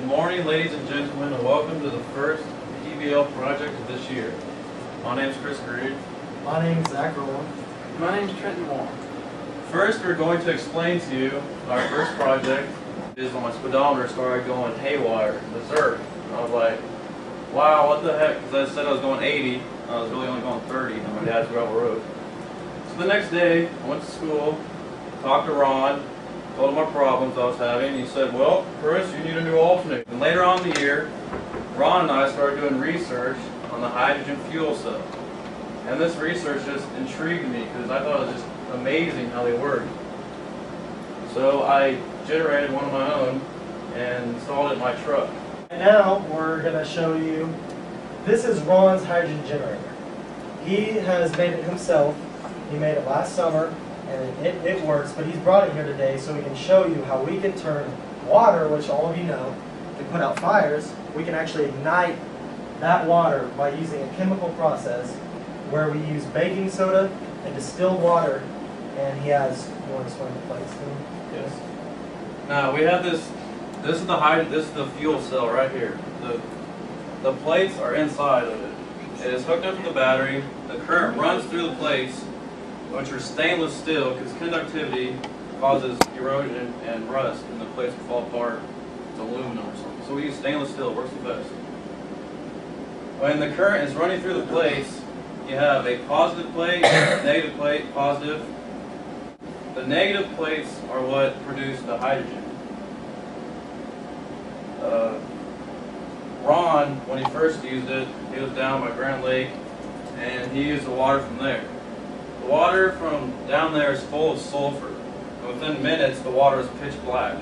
Good morning, ladies and gentlemen, and welcome to the first PBL project of this year. My name is Chris Greed. My name is Zach Rowan. My name is Trenton Wong. First, we're going to explain to you our first project is when my speedometer started going haywire, berserk. And I was like, wow, what the heck? Because I said I was going 80, I was really only going 30 on my dad's gravel road. So the next day, I went to school, talked to Ron, told him my problems I was having. He said, well, Chris, you need a new alternator. And later on in the year, Ron and I started doing research on the hydrogen fuel cell. And this research just intrigued me because I thought it was just amazing how they work. So I generated one of my own and installed it in my truck. And now we're going to show you, this is Ron's hydrogen generator. He has made it himself. He made it last summer and it works, but he's brought it here today so we can show you how we can turn water, which all of you know, to put out fires. We can actually ignite that water by using a chemical process where we use baking soda and distilled water. And he has, you want to explain the plates to him? Yes. Now we have this is the fuel cell right here. The plates are inside of it. It is hooked up to the battery. The current runs through the plates, which are stainless steel, because conductivity causes erosion and rust, and the plates will fall apart. It's aluminum or something. So we use stainless steel. It works the best. When the current is running through the plates, you have a positive plate, negative plate, positive. The negative plates are what produce the hydrogen. Ron, when he first used it, he was down by Grand Lake, and he used the water from there. The water from down there is full of sulfur, and within minutes the water is pitch black.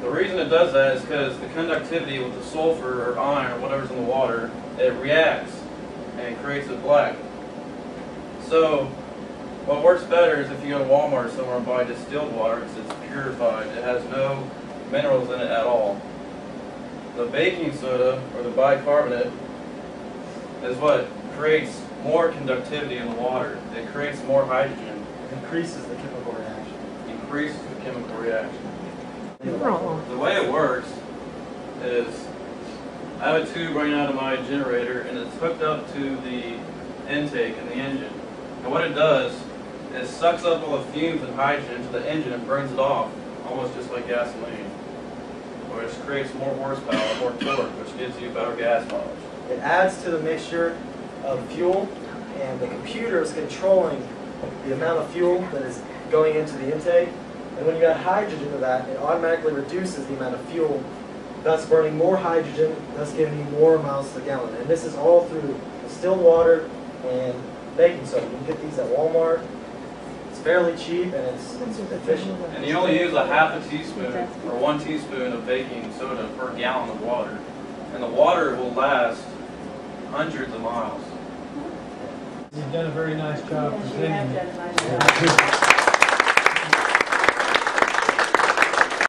The reason it does that is because the conductivity with the sulfur or iron or whatever's in the water, it reacts and creates it black. So what works better is if you go to Walmart or somewhere and buy distilled water, because it's purified. It has no minerals in it at all. The baking soda, or the bicarbonate, is what creates more conductivity in the water. It creates more hydrogen. It increases the chemical reaction. Increases the chemical reaction. Wrong. The way it works is I have a tube running out of my generator, and it's hooked up to the intake in the engine. And what it does is sucks up all the fumes and hydrogen into the engine and burns it off, almost just like gasoline, which creates more horsepower, more torque, which gives you better gas mileage. It adds to the mixture of fuel, and the computer is controlling the amount of fuel that is going into the intake. And when you add hydrogen to that, it automatically reduces the amount of fuel, thus burning more hydrogen, thus giving you more miles to the gallon. And this is all through distilled water and baking soda. You can get these at Walmart. It's fairly cheap and it's efficient. And you only use a half a teaspoon or 1 teaspoon of baking soda per gallon of water. And the water will last hundreds of miles. You've done a very nice job presenting. You have done a nice job.